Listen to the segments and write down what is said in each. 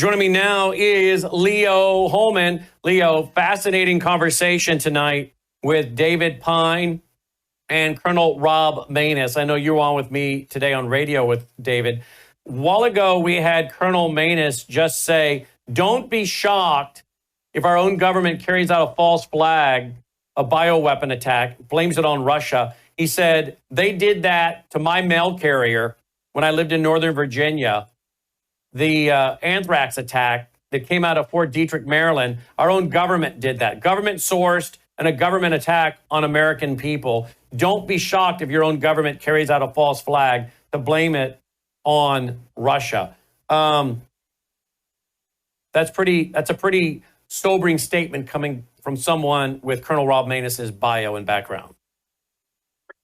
Joining me now is Leo Holman. Leo, fascinating conversation tonight with David Pine and Colonel Rob Maness. I know you were on with me today on radio with David. A while ago, we had Colonel Maness just say, don't be shocked if our own government carries out a false flag, a bioweapon attack, blames it on Russia. He said, they did that to my mail carrier when I lived in Northern Virginia. The anthrax attack that came out of Fort Detrick, Maryland, our own government did that. Government sourced and a government attack on American people. Don't be shocked if your own government carries out a false flag to blame it on Russia. That's a pretty sobering statement coming from someone with Colonel Rob Maness's bio and background.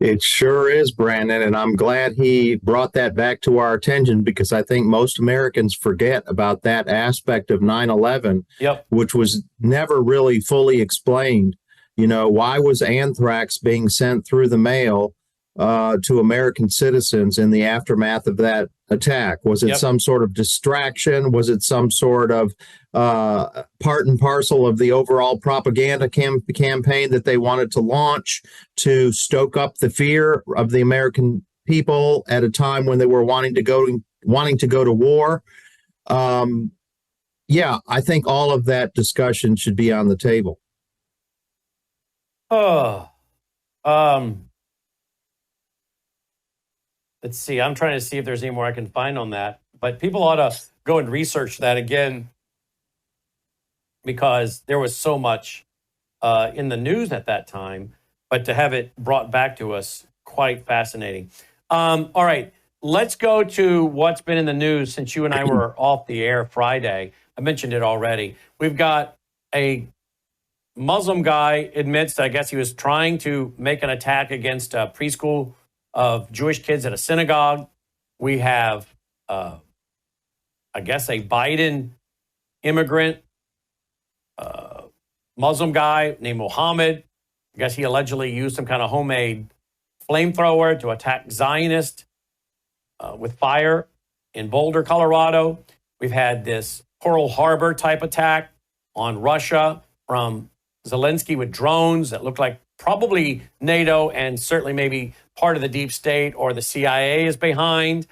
It sure is, Brandon, and I'm glad he brought that back to our attention because I think most Americans forget about that aspect of 9/11, which was never really fully explained. You know, why was anthrax being sent through the mail to American citizens in the aftermath of that attack? Was it some sort of distraction? Was it some sort of part and parcel of the overall propaganda campaign that they wanted to launch to stoke up the fear of the American people at a time when they were wanting to go to war? Yeah, I think all of that discussion should be on the table. Let's see. I'm trying to see if there's any more I can find on that. But people ought to go and research that again because there was so much in the news at that time. But to have it brought back to us, quite fascinating. All right. Let's go to what's been in the news since you and I were off the air Friday. I mentioned it already. We've got a Muslim guy admits that I guess he was trying to make an attack against a preschool of Jewish kids at a synagogue. We have, I guess, a Biden immigrant Muslim guy named Mohammed. I guess he allegedly used some kind of homemade flamethrower to attack Zionists with fire in Boulder, Colorado. We've had this Pearl Harbor type attack on Russia from Zelensky with drones that look like probably NATO and certainly maybe part of the deep state or the CIA is behind.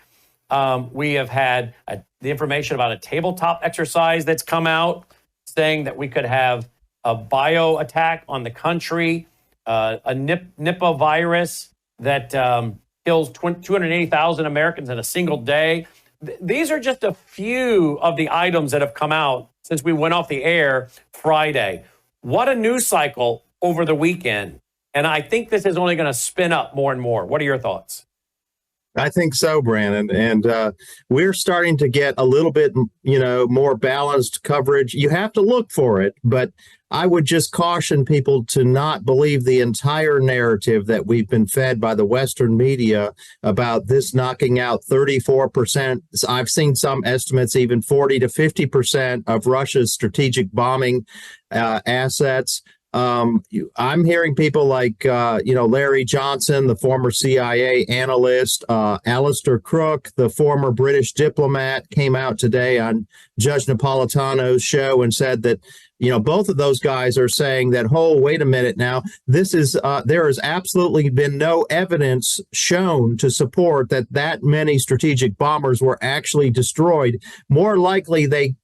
We have had the information about a tabletop exercise that's come out saying that we could have a bio attack on the country, a Nipah virus that kills 280,000 Americans in a single day. These are just a few of the items that have come out since we went off the air Friday. What a news cycle over the weekend. And I think this is only going to spin up more and more. What are your thoughts? I think so, Brandon. And we're starting to get a little bit, more balanced coverage. You have to look for it, but I would just caution people to not believe the entire narrative that we've been fed by the Western media about this knocking out 34%. I've seen some estimates, even 40 to 50% of Russia's strategic bombing assets. I'm hearing people like, Larry Johnson, the former CIA analyst, Alistair Crook, the former British diplomat, came out today on Judge Napolitano's show and said that, both of those guys are saying that, wait a minute now, this is there has absolutely been no evidence shown to support that many strategic bombers were actually destroyed. More likely, they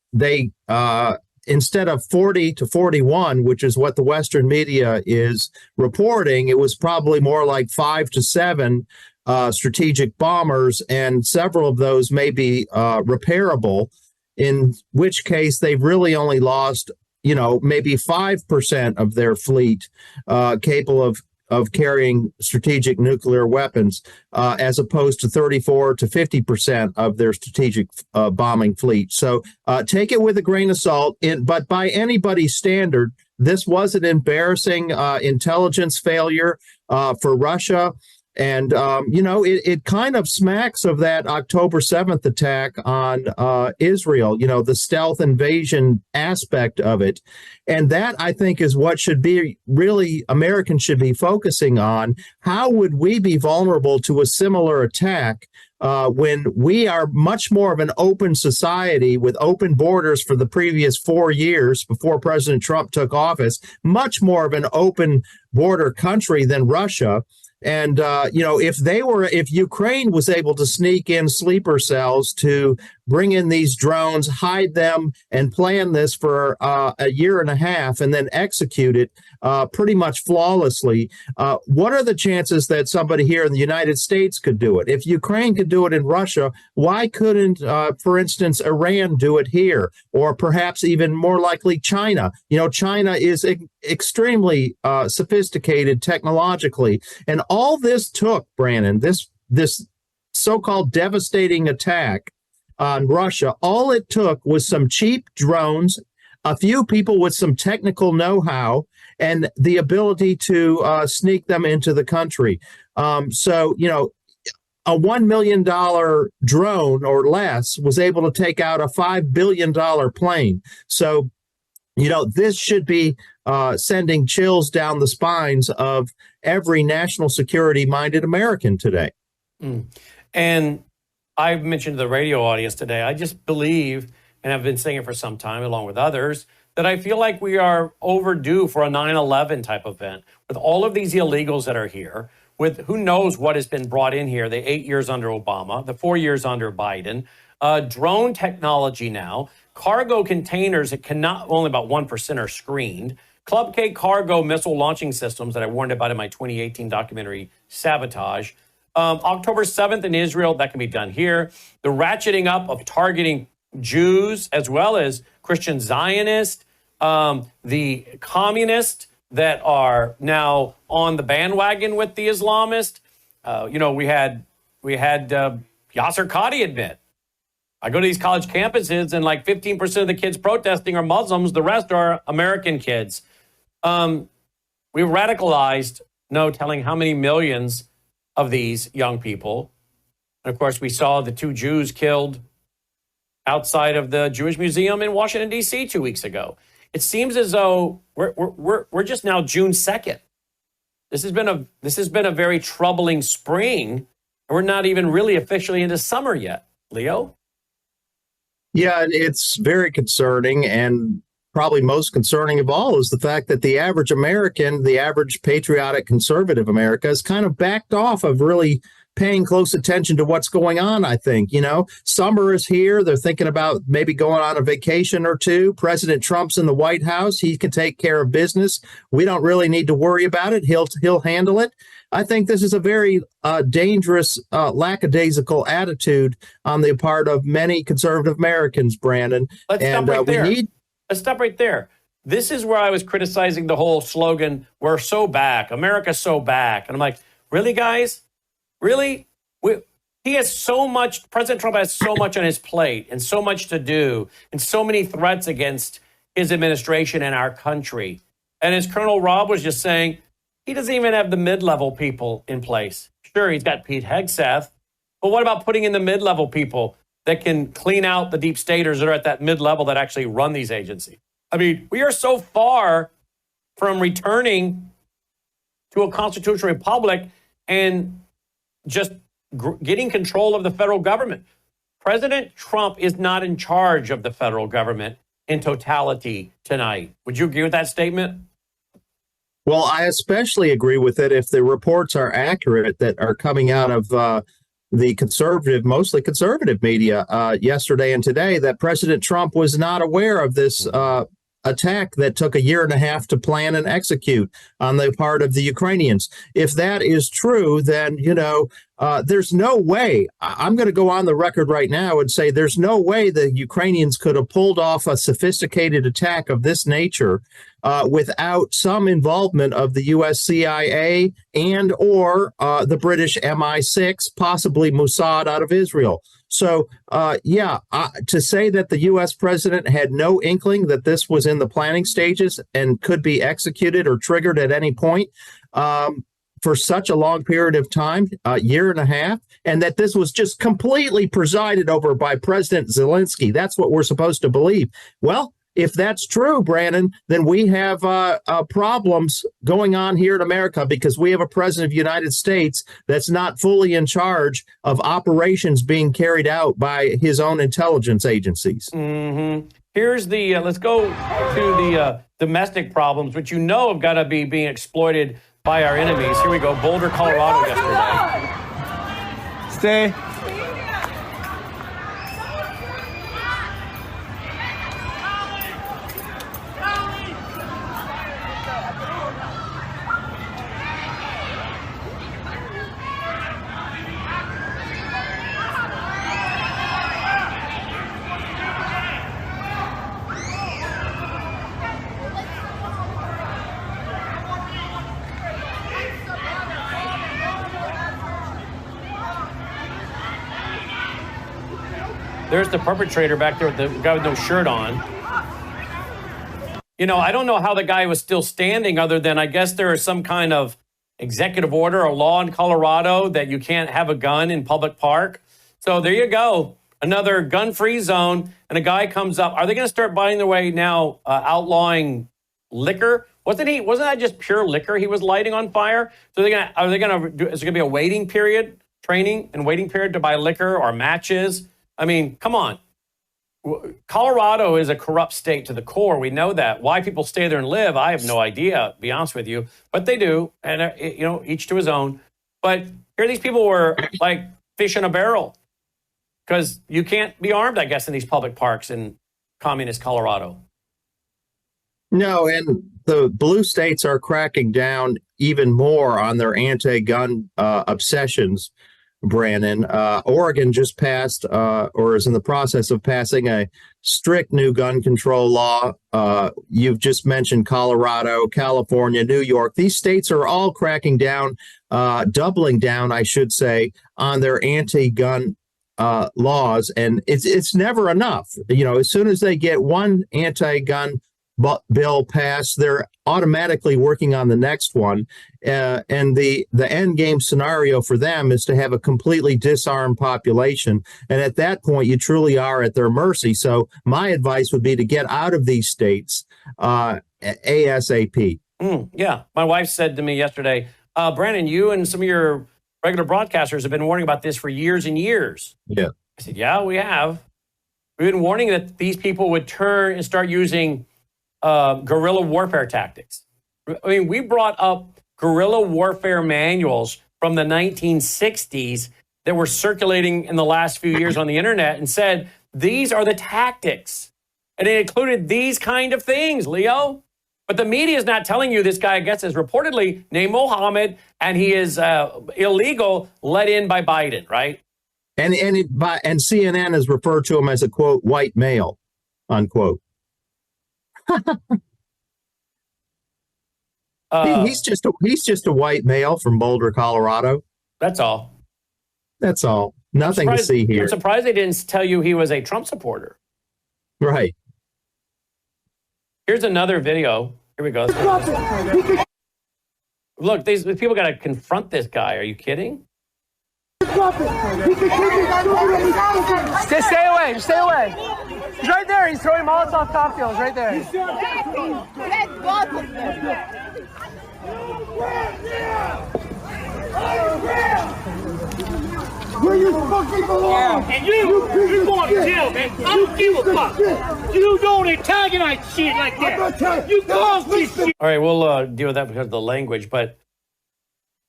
instead of 40 to 41, which is what the Western media is reporting, it was probably more like 5 to 7 strategic bombers, and several of those may be repairable, in which case they've really only lost, maybe 5% of their fleet capable of carrying strategic nuclear weapons, as opposed to 34 to 50% of their strategic bombing fleet. So take it with a grain of salt. But by anybody's standard, this was an embarrassing intelligence failure for Russia. And, it kind of smacks of that October 7th attack on Israel, the stealth invasion aspect of it. And that, I think, is what should be really Americans should be focusing on. How would we be vulnerable to a similar attack when we are much more of an open society with open borders for the previous 4 years before President Trump took office, much more of an open border country than Russia. And, if Ukraine was able to sneak in sleeper cells to bring in these drones, hide them, and plan this for a year and a half and then execute it pretty much flawlessly, what are the chances that somebody here in the United States could do it? If Ukraine could do it in Russia, why couldn't, for instance, Iran do it here? Or perhaps even more likely, China. China is extremely sophisticated technologically. And all this took, Brandon, this so-called devastating attack on Russia, all it took was some cheap drones, a few people with some technical know-how, and the ability to sneak them into the country. A $1 million drone or less was able to take out a $5 billion plane. So, this should be sending chills down the spines of every national security-minded American today. And I've mentioned to the radio audience today, I just believe, and I've been saying it for some time along with others, that I feel like we are overdue for a 9/11 type event with all of these illegals that are here, with who knows what has been brought in here, the 8 years under Obama, the 4 years under Biden, drone technology now, cargo containers that cannot, only about 1% are screened, Club K cargo missile launching systems that I warned about in my 2018 documentary, Sabotage. October 7th in Israel, that can be done here. The ratcheting up of targeting Jews as well as Christian Zionists, the communists that are now on the bandwagon with the Islamists. We had Yasser Qadi admit, I go to these college campuses and like 15% of the kids protesting are Muslims. The rest are American kids. We radicalized, no telling how many millions of these young people. And of course, we saw the 2 Jews killed outside of the Jewish Museum in Washington, D.C. 2 weeks ago. It seems as though we're just now June 2nd. This has been a very troubling spring, and we're not even really officially into summer yet. Leo? Yeah, it's very concerning, and probably most concerning of all is the fact that the average American, the average patriotic conservative America, has kind of backed off of really paying close attention to what's going on, I think. Summer is here. They're thinking about maybe going on a vacation or two. President Trump's in the White House. He can take care of business. We don't really need to worry about it. He'll handle it. I think this is a very dangerous, lackadaisical attitude on the part of many conservative Americans, Brandon. Let's stop right there. This is where I was criticizing the whole slogan, we're so back, America's so back. And I'm like, really, guys? Really? He has so much, President Trump has so much on his plate and so much to do and so many threats against his administration and our country. And as Colonel Rob was just saying, he doesn't even have the mid-level people in place. Sure, he's got Pete Hegseth, but what about putting in the mid-level people that can clean out the deep staters that are at that mid-level that actually run these agencies? I mean, we are so far from returning to a constitutional republic and just getting control of the federal government. President Trump is not in charge of the federal government in totality tonight. Would you agree with that statement? Well, I especially agree with it if the reports are accurate that are coming out of the mostly conservative media yesterday and today, that President Trump was not aware of this attack that took a year and a half to plan and execute on the part of the Ukrainians. If that is true, then, there's no way. I'm going to go on the record right now and say there's no way the Ukrainians could have pulled off a sophisticated attack of this nature without some involvement of the U.S. CIA and or the British MI6, possibly Mossad out of Israel. So, to say that the U.S. president had no inkling that this was in the planning stages and could be executed or triggered at any point for such a long period of time, a year and a half, and that this was just completely presided over by President Zelensky, that's what we're supposed to believe. Well, if that's true, Brandon, then we have problems going on here in America because we have a president of the United States that's not fully in charge of operations being carried out by his own intelligence agencies. Mm-hmm. Here's the, let's go to the domestic problems, which have got to be being exploited by our enemies. Here we go, Boulder, Colorado yesterday. Stay. There's the perpetrator back there with the guy with no shirt on. I don't know how the guy was still standing other than I guess there is some kind of executive order or law in Colorado that you can't have a gun in public park. So there you go. Another gun-free zone. And a guy comes up. Are they going to start buying their way now outlawing liquor? Wasn't that just pure liquor he was lighting on fire? So is there going to be a waiting period, training and waiting period to buy liquor or matches? I mean, come on. Colorado is a corrupt state to the core. We know that. Why people stay there and live, I have no idea, to be honest with you. But they do. And, each to his own. But here these people were like fish in a barrel because you can't be armed, I guess, in these public parks in communist Colorado. No, and the blue states are cracking down even more on their anti-gun obsessions. Brandon, Oregon just passed or is in the process of passing a strict new gun control law. You've just mentioned Colorado, California, New York. These states are all cracking down, doubling down, I should say, on their anti-gun laws. And it's never enough. As soon as they get one anti-gun bill passed, they're automatically working on the next one. And the end game scenario for them is to have a completely disarmed population. And at that point, you truly are at their mercy. So my advice would be to get out of these states ASAP. Yeah. My wife said to me yesterday, Brandon, you and some of your regular broadcasters have been warning about this for years and years. Yeah. I said, yeah, we have. We've been warning that these people would turn and start using guerrilla warfare tactics. I mean, we brought up guerrilla warfare manuals from the 1960s that were circulating in the last few years on the internet and said, these are the tactics. And it included these kind of things, Leo. But the media is not telling you this guy, I guess, is reportedly named Mohammed, and he is illegal, let in by Biden, right? And CNN has referred to him as a, quote, white male, unquote. He's just a white male from Boulder, Colorado. That's all. That's all. Nothing to see here. I'm surprised they didn't tell you he was a Trump supporter. Right. Here's another video. Here we go. Look, these people got to confront this guy. Are you kidding? Stay away. Stay away. He's right there. He's throwing Molotov cocktails right there. Where you fucking belong? And you're going to jail, man. I don't give a fuck. You don't antagonize shit like that. You caused this shit. All right, we'll deal with that because of the language. But,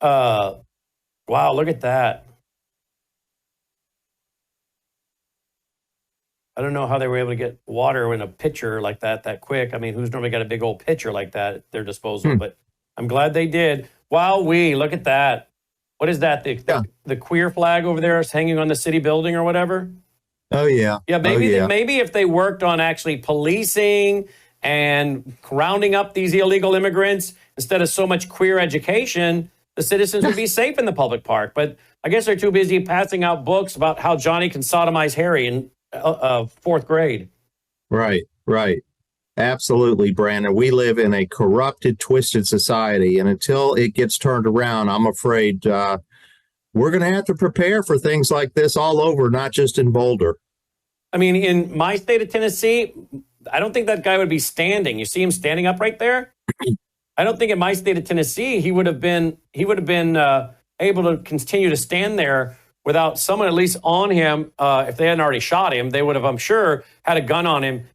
wow, look at that. I don't know how they were able to get water in a pitcher like that quick. I mean, who's normally got a big old pitcher like that at their disposal? But I'm glad they did. Wow, look at that. What is that? The queer flag over there is hanging on the city building or whatever? Oh, yeah. Yeah, maybe if they worked on actually policing and rounding up these illegal immigrants instead of so much queer education, the citizens would be safe in the public park. But I guess they're too busy passing out books about how Johnny can sodomize Harry in fourth grade. Right. Absolutely, Brandon. We live in a corrupted, twisted society. And until it gets turned around, I'm afraid we're going to have to prepare for things like this all over, not just in Boulder. I mean, in my state of Tennessee, I don't think that guy would be standing. You see him standing up right there? I don't think in my state of Tennessee he would have been able to continue to stand there without someone at least on him. If they hadn't already shot him, they would have, I'm sure, had a gun on him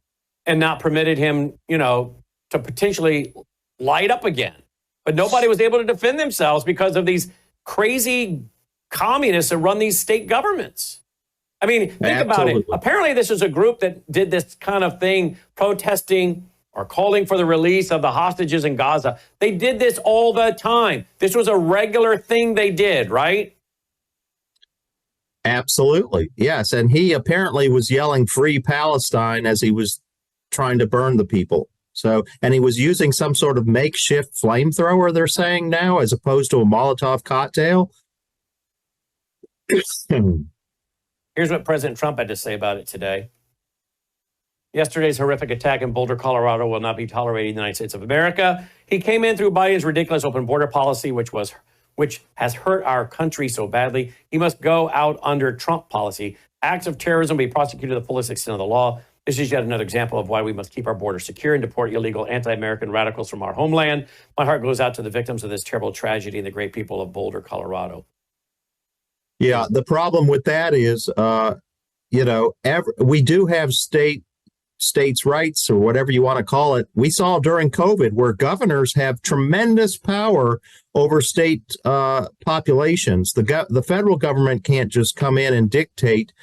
and not permitted him, to potentially light up again. But nobody was able to defend themselves because of these crazy communists that run these state governments. I mean, think about it. Apparently, this is a group that did this kind of thing, protesting or calling for the release of the hostages in Gaza. They did this all the time. This was a regular thing they did, right? Absolutely. Yes. And he apparently was yelling "Free Palestine" as he was trying to burn the people. So, and he was using some sort of makeshift flamethrower, they're saying now, as opposed to a Molotov cocktail. Here's what President Trump had to say about it today. Yesterday's horrific attack in Boulder, Colorado will not be tolerated in the United States of America. He came in through Biden's ridiculous open border policy, which has hurt our country so badly. He must go out under Trump policy. Acts of terrorism will be prosecuted to the fullest extent of the law. This is yet another example of why we must keep our border secure and deport illegal anti-American radicals from our homeland. My heart goes out to the victims of this terrible tragedy and the great people of Boulder, Colorado. Yeah, the problem with that is, we do have states' rights, or whatever you want to call it. We saw during COVID where governors have tremendous power over state populations. The federal government can't just come in and dictate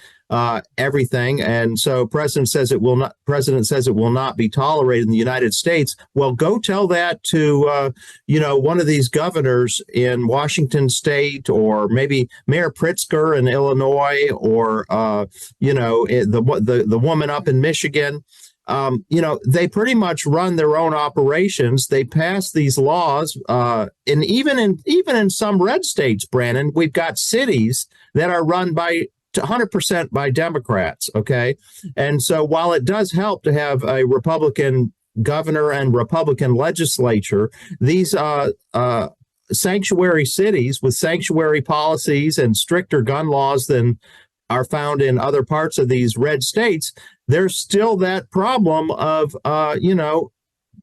everything, and so president says it will not be tolerated in the United States. Well, go tell that to one of these governors in Washington State, or maybe Mayor Pritzker in Illinois, or the woman up in Michigan. They pretty much run their own operations. They pass these laws, and even in some red states, Brandon, we've got cities that are run by 100% by Democrats. Okay. And so while it does help to have a Republican governor and Republican legislature, these sanctuary cities with sanctuary policies and stricter gun laws than are found in other parts of these red states, there's still that problem of,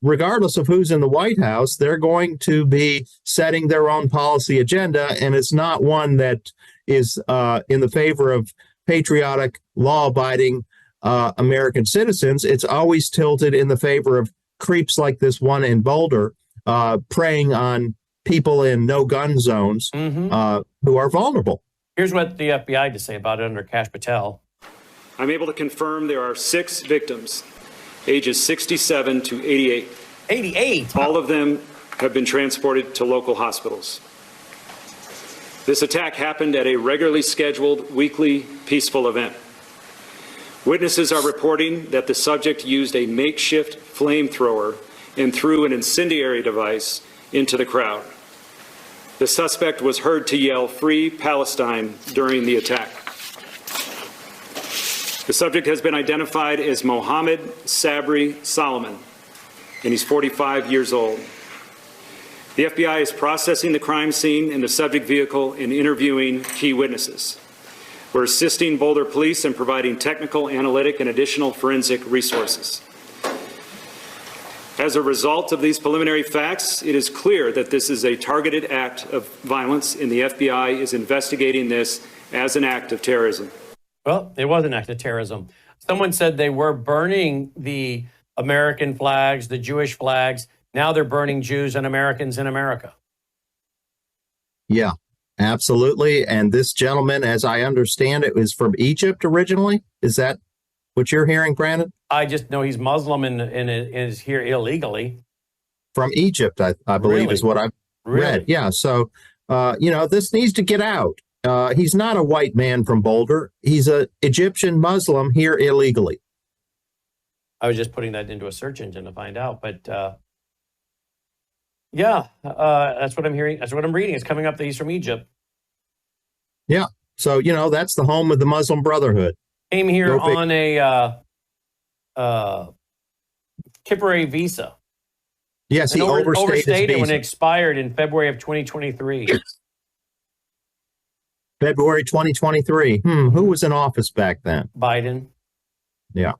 regardless of who's in the White House, they're going to be setting their own policy agenda. And it's not one that is in the favor of patriotic, law-abiding American citizens. It's always tilted in the favor of creeps like this one in Boulder, preying on people in no-gun zones who are vulnerable. Here's what the FBI had to say about it under Kash Patel. I'm able to confirm there are 6 victims, ages 67 to 88. 88? All of them have been transported to local hospitals. This attack happened at a regularly scheduled weekly peaceful event. Witnesses are reporting that the subject used a makeshift flamethrower and threw an incendiary device into the crowd. The suspect was heard to yell "Free Palestine" during the attack. The subject has been identified as Mohammed Sabri Solomon, and he's 45 years old. The FBI is processing the crime scene and the subject vehicle and interviewing key witnesses. We're assisting Boulder Police in providing technical, analytic, and additional forensic resources. As a result of these preliminary facts, it is clear that this is a targeted act of violence, and the FBI is investigating this as an act of terrorism. Well, it was an act of terrorism. Someone said they were burning the American flags, the Jewish flags. Now they're burning Jews and Americans in America. Yeah, absolutely. And this gentleman, as I understand it, is from Egypt originally. Is that what you're hearing, Brandon? I just know he's Muslim and is here illegally. From Egypt, I believe, Really? is what I've read. Yeah. So, this needs to get out. He's not a white man from Boulder. He's an Egyptian Muslim here illegally. I was just putting that into a search engine to find out. But that's what I'm hearing. That's what I'm reading. It's coming up that he's from Egypt. Yeah. So, that's the home of the Muslim Brotherhood. Came here on a temporary visa. Yes, he overstayed his visa. When it expired in February of 2023. February 2023. Who was in office back then? Biden. Yeah.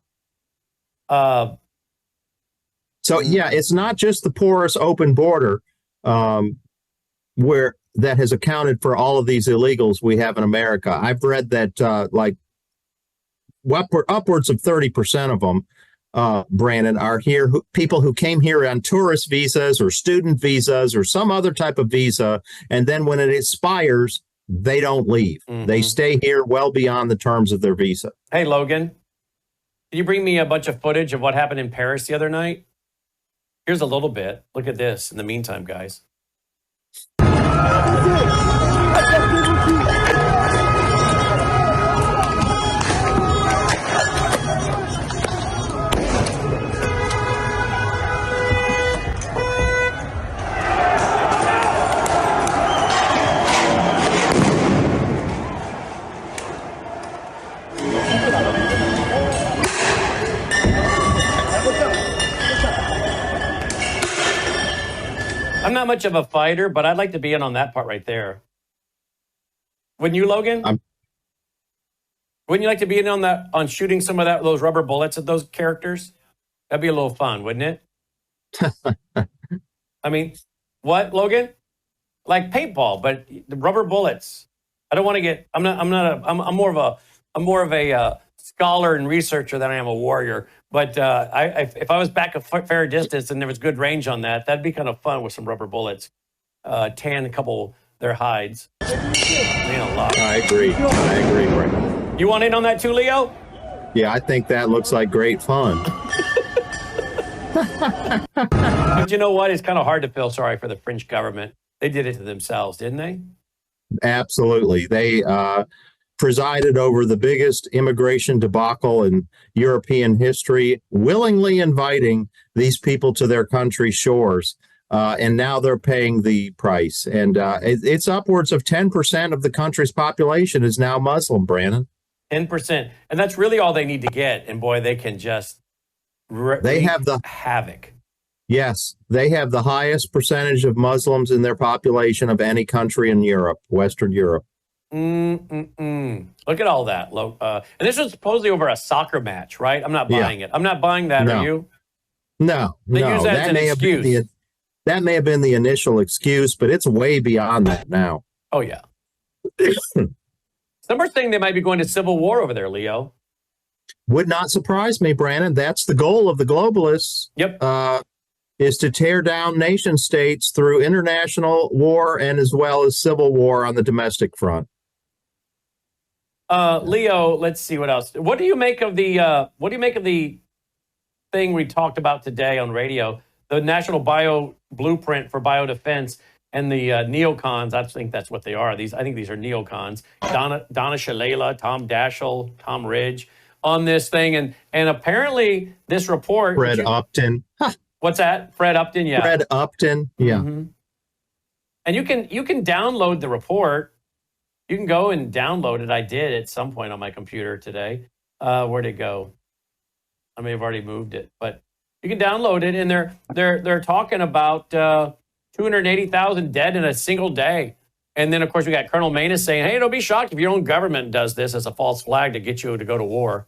So yeah, it's not just the porous open border where that has accounted for all of these illegals we have in America. I've read that like upwards of 30% of them, Brandon, are here. People who came here on tourist visas or student visas or some other type of visa, and then when it expires, they don't leave. They stay here well beyond the terms of their visa. Hey, Logan, can you bring me a bunch of footage of what happened in Paris the other night? Here's a little bit. Look at this in the meantime, guys. I'm not much of a fighter, but I'd like to be in on that part right there. Wouldn't you, Logan? Wouldn't you like to be in on that, on shooting some of those rubber bullets at those characters? That'd be a little fun, wouldn't it? I mean, what, Logan? Like paintball, but the rubber bullets. I don't want to get. I'm more of a scholar and researcher than I am a warrior. But if I was back a fair distance and there was good range on that, that'd be kind of fun with some rubber bullets. Tan a couple their hides. A lot. I agree, Brandon. You want in on that too, Leo? Yeah, I think that looks like great fun. But you know what? It's kind of hard to feel sorry for the French government. They did it to themselves, didn't they? Absolutely. They presided over the biggest immigration debacle in European history, willingly inviting these people to their country's shores. And now they're paying the price. And it's upwards of 10% of the country's population is now Muslim, Brandon. 10%. And that's really all they need to get. And boy, they can just they have the havoc. Yes, they have the highest percentage of Muslims in their population of any country in Europe, Western Europe. Look at all that. And this was supposedly over a soccer match, right? I'm not buying it. I'm not buying that. No. Are you? No, They use that as an excuse. That may have been the initial excuse, but it's way beyond that now. Oh, yeah. Some are saying they might be going to civil war over there, Leo. Would not surprise me, Brandon. That's the goal of the globalists. Yep. Is to tear down nation states through international war and as well as civil war on the domestic front. Leo, let's see what else. What do you make of the thing we talked about today on radio, the National Bio Blueprint for Biodefense and the neocons? I think that's what they are. I think these are neocons. Donna Shalala, Tom Daschle, Tom Ridge on this thing. And apparently this report. Fred Upton. What's that? Fred Upton, yeah. Fred Upton, yeah. Mm-hmm. And you can download the report. You can go and download it. I did at some point on my computer today. Where'd it go? I may have already moved it, but you can download it. And they're talking about 280,000 dead in a single day. And then, of course, we got Colonel Maness saying, hey, don't be shocked if your own government does this as a false flag to get you to go to war.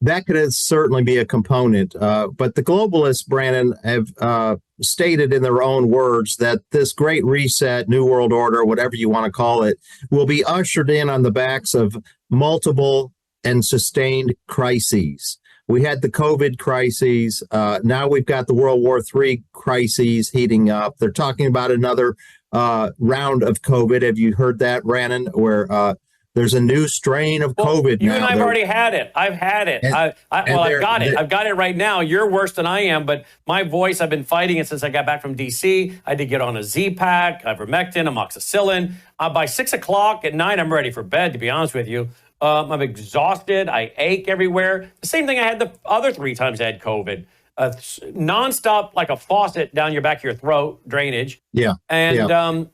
That could certainly be a component. But the globalists, Brandon, have stated in their own words that this great reset, New World Order, whatever you want to call it, will be ushered in on the backs of multiple and sustained crises. We had the COVID crises. Now we've got the World War III crises heating up. They're talking about another round of COVID. Have you heard that, Brandon, where there's a new strain of COVID now? You and I've already had it. I've had it. I've got it. I've got it right now. You're worse than I am, but my voice, I've been fighting it since I got back from D.C. I had to get on a Z-Pack, ivermectin, amoxicillin. By 6 o'clock at night, I'm ready for bed, to be honest with you. I'm exhausted. I ache everywhere. The same thing I had the other 3 times I had COVID. Nonstop, like a faucet down your back of your throat, drainage. Yeah. And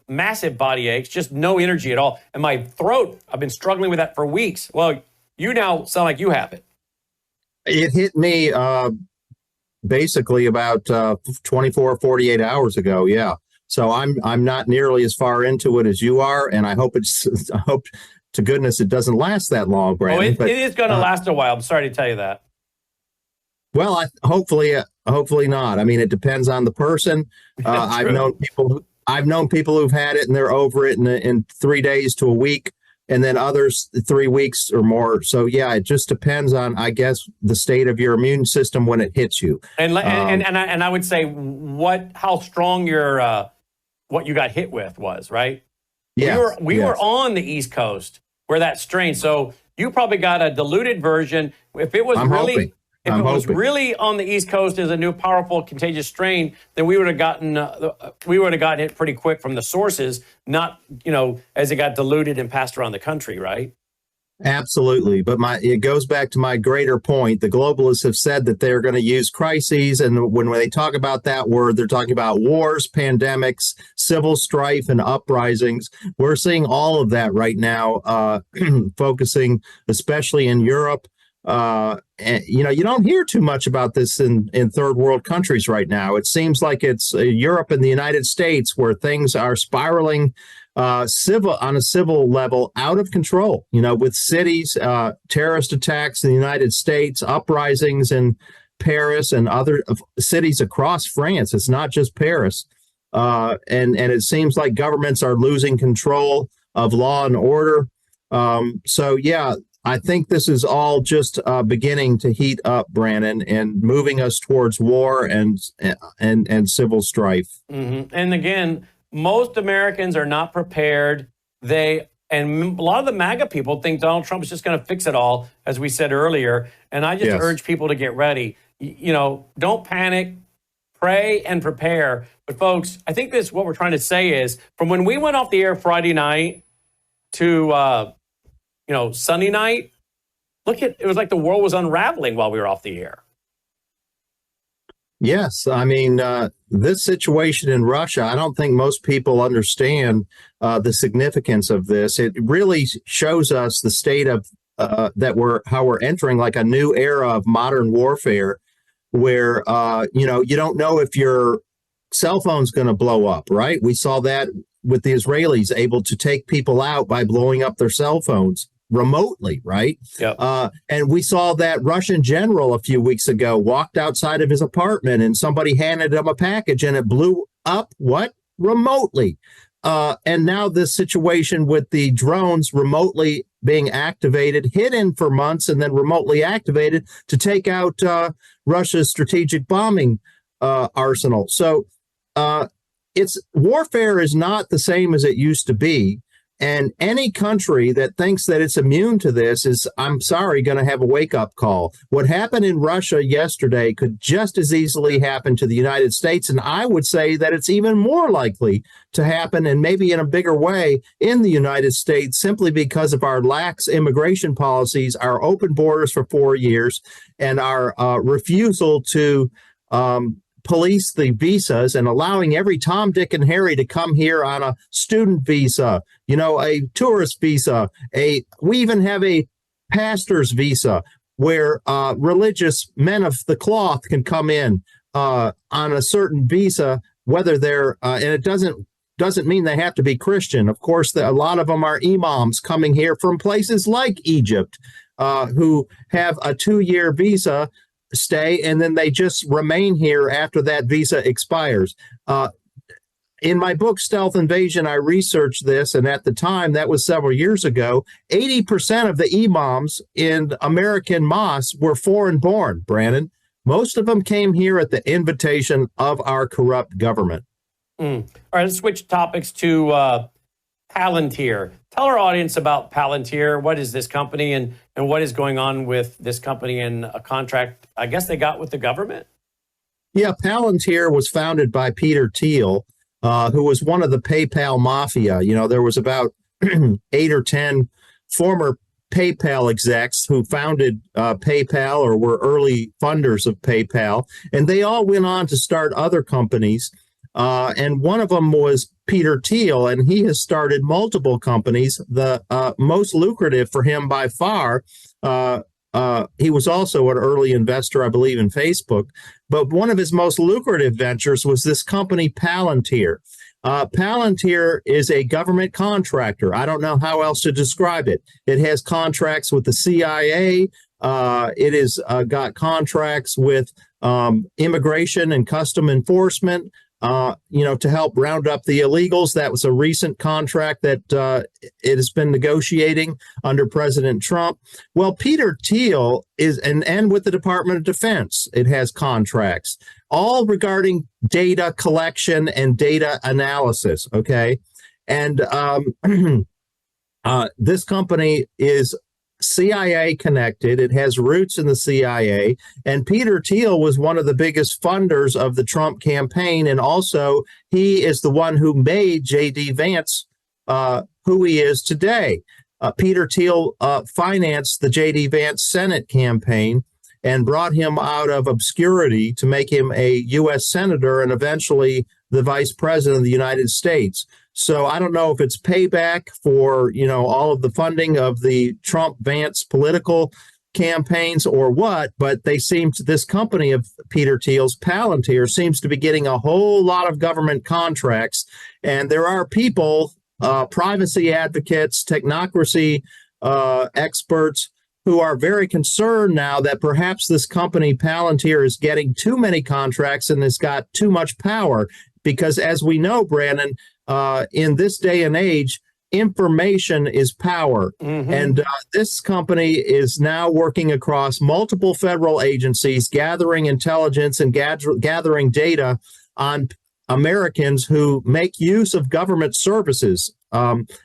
massive body aches, just no energy at all. And my throat, I've been struggling with that for weeks. Well, you now sound like you have it. It hit me basically about 24, 48 hours ago. Yeah. So I'm not nearly as far into it as you are. And I hope to goodness it doesn't last that long, Brandon. It is going to last a while. I'm sorry to tell you that. Well, hopefully not. I mean, it depends on the person. I've known people who've had it and they're over it in 3 days to a week, and then others 3 weeks or more. So yeah, it just depends on, I guess, the state of your immune system when it hits you. And I would say how strong your what you got hit with was, right? Yeah, we were on the East Coast where that strain. So you probably got a diluted version. If it was really on the East Coast as a new powerful contagious strain, then we would have gotten it pretty quick from the sources, not as it got diluted and passed around the country, right? Absolutely. But it goes back to my greater point. The globalists have said that they're going to use crises. And when they talk about that word, they're talking about wars, pandemics, civil strife, and uprisings. We're seeing all of that right now, focusing especially in Europe. And, you don't hear too much about this in third world countries right now. It seems like it's Europe and the United States where things are spiraling on a civil level out of control, with cities, terrorist attacks in the United States, uprisings in Paris and other cities across France. It's not just Paris. And it seems like governments are losing control of law and order. So, yeah, I think this is all just beginning to heat up, Brandon, and moving us towards war and civil strife. Mm-hmm. And again, most Americans are not prepared. And a lot of the MAGA people think Donald Trump is just going to fix it all, as we said earlier. And I just urge people to get ready. Don't panic, pray and prepare. But folks, I think what we're trying to say is from when we went off the air Friday night to Sunday night, it was like the world was unraveling while we were off the air. Yes. I mean, this situation in Russia, I don't think most people understand the significance of this. It really shows us the state of how we're entering like a new era of modern warfare where, you don't know if your cell phone's going to blow up, right? We saw that with the Israelis able to take people out by blowing up their cell phones remotely, right? Yep. And we saw that Russian general a few weeks ago walked outside of his apartment and somebody handed him a package and it blew up, remotely. And now this situation with the drones remotely being activated, hidden for months and then remotely activated to take out Russia's strategic bombing arsenal. So warfare is not the same as it used to be. And any country that thinks that it's immune to this is, I'm sorry, going to have a wake-up call. What happened in Russia yesterday could just as easily happen to the United States, and I would say that it's even more likely to happen, and maybe in a bigger way, in the United States, simply because of our lax immigration policies, our open borders for 4 years, and our refusal to police the visas and allowing every Tom, Dick, and Harry to come here on a student visa, a tourist visa. We even have a pastor's visa where religious men of the cloth can come in on a certain visa, whether they're and it doesn't mean they have to be Christian. Of course, a lot of them are imams coming here from places like Egypt who have a 2-year visa stay, and then they just remain here after that visa expires. In my book, Stealth Invasion, I researched this, and at the time, that was several years ago, 80% of the imams in American mosques were foreign-born, Brandon. Most of them came here at the invitation of our corrupt government. All right, let's switch topics to Palantir. Tell our audience about Palantir. What is this company and what is going on with this company and a contract, I guess they got with the government? Yeah, Palantir was founded by Peter Thiel, who was one of the PayPal mafia. There was about 8 or 10 former PayPal execs who founded PayPal or were early funders of PayPal, and they all went on to start other companies. And one of them was Peter Thiel, and he has started multiple companies. The most lucrative for him by far, he was also an early investor, I believe, in Facebook. But one of his most lucrative ventures was this company, Palantir. Palantir is a government contractor. I don't know how else to describe it. It has contracts with the CIA, It has got contracts with immigration and custom enforcement, to help round up the illegals. That was a recent contract that it has been negotiating under President Trump. Well, Peter Thiel is, and with the Department of Defense, it has contracts, all regarding data collection and data analysis. Okay. And this company is CIA connected. It has roots in the CIA. And Peter Thiel was one of the biggest funders of the Trump campaign. And also, he is the one who made J.D. Vance who he is today. Peter Thiel financed the J.D. Vance Senate campaign and brought him out of obscurity to make him a U.S. senator and eventually the vice president of the United States. So I don't know if it's payback for, all of the funding of the Trump-Vance political campaigns or what, but this company of Peter Thiel's, Palantir, seems to be getting a whole lot of government contracts. And there are people, privacy advocates, technocracy experts, who are very concerned now that perhaps this company, Palantir, is getting too many contracts and has got too much power. Because as we know, Brandon, in this day and age, information is power. Mm-hmm. And this company is now working across multiple federal agencies, gathering intelligence and gathering data on Americans who make use of government services.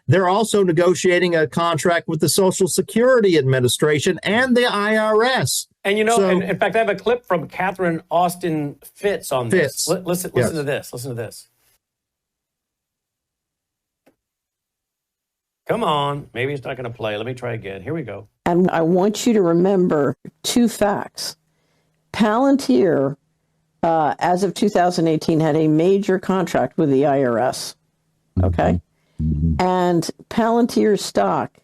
They're also negotiating a contract with the Social Security Administration and the IRS. And in fact, I have a clip from Catherine Austin Fitts on this. Listen to this. Listen to this. Come on. Maybe it's not going to play. Let me try again. Here we go. And I want you to remember two facts. Palantir, as of 2018, had a major contract with the IRS. Okay? Mm-hmm. And Palantir stock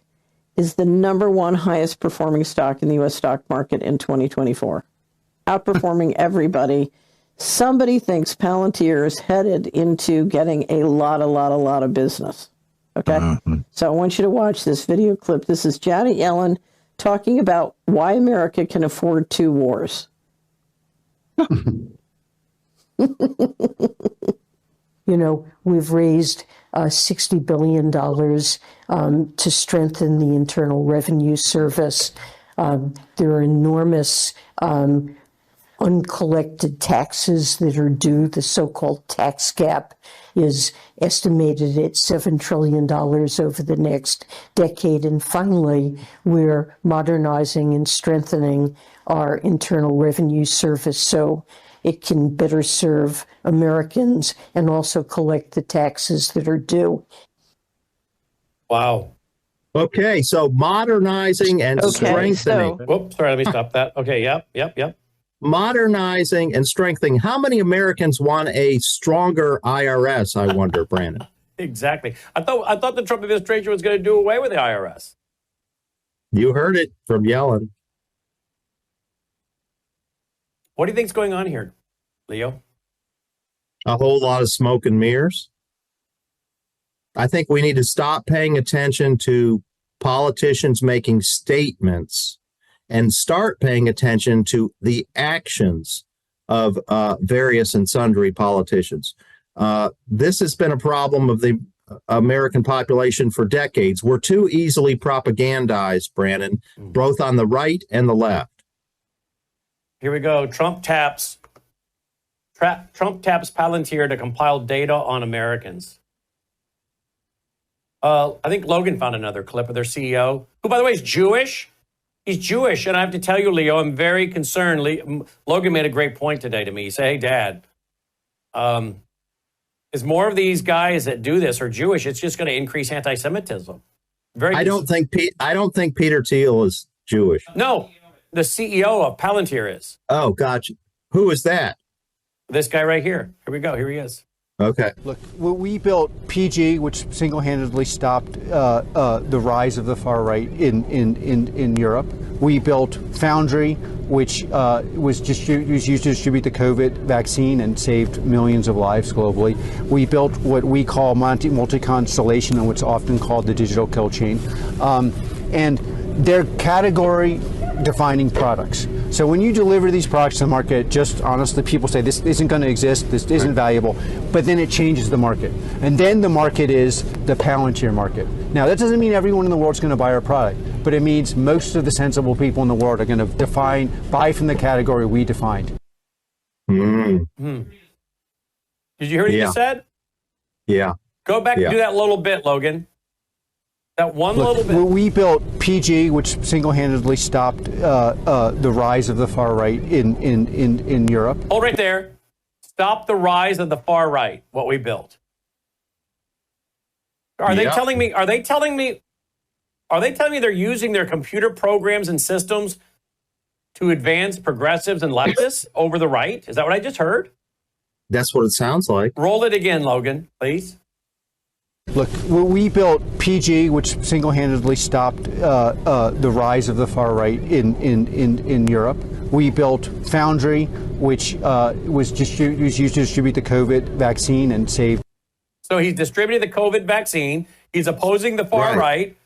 is the number one highest performing stock in the U.S. stock market in 2024, outperforming everybody. Somebody thinks Palantir is headed into getting a lot of business. Okay. Mm-hmm. So I want you to watch this video clip. This is Janet Yellen talking about why America can afford two wars. We've raised $60 billion to strengthen the Internal Revenue Service. There are enormous uncollected taxes that are due. The so-called tax gap is estimated at $7 trillion over the next decade. And finally, we're modernizing and strengthening our Internal Revenue Service so it can better serve Americans and also collect the taxes that are due. Wow. Okay, so modernizing and strengthening. Whoops, sorry, let me stop that. Okay, yep. Modernizing and strengthening. How many Americans want a stronger IRS, I wonder, Brandon? Exactly. I thought the Trump administration was going to do away with the IRS. You heard it from Yellen. What do you think's going on here, Leo? A whole lot of smoke and mirrors. I think we need to stop paying attention to politicians making statements and start paying attention to the actions of various and sundry politicians. This has been a problem of the American population for decades. We're too easily propagandized, Brandon, both on the right and the left. Here we go. Trump taps Palantir to compile data on Americans. I think Logan found another clip of their CEO, who, by the way, is Jewish. He's Jewish, and I have to tell you, Leo, I'm very concerned. Logan made a great point today to me. He said, hey, Dad, as more of these guys that do this are Jewish, it's just going to increase anti-Semitism. I don't think Peter Thiel is Jewish. No, the CEO of Palantir is. Oh, gotcha. Who is that? This guy right here. Here we go. Here he is. Okay. Look, we built PG, which single-handedly stopped the rise of the far right in Europe. We built Foundry, which was used to distribute the COVID vaccine and saved millions of lives globally. We built what we call multi-constellation, and what's often called the digital kill chain. And their category defining products. So when you deliver these products to the market, just honestly, people say this isn't going to exist, this isn't valuable, but then it changes the market. And then the market is the Palantir market. Now, that doesn't mean everyone in the world is going to buy our product, but it means most of the sensible people in the world are going to buy from the category we defined. Did you hear what he just said? Yeah. Go back and do that little bit, Logan. That one little bit. We built PG, which single-handedly stopped the rise of the far right in Europe. Hold right there. Stop the rise of the far right, what we built. Are they telling me they're using their computer programs and systems to advance progressives and leftists over the right? Is that what I just heard? That's what it sounds like. Roll it again, Logan, please. Look, we built PG, which single-handedly stopped the rise of the far right in Europe. We built Foundry, which was used to distribute the COVID vaccine and save. So he's distributing the COVID vaccine. He's opposing the far right.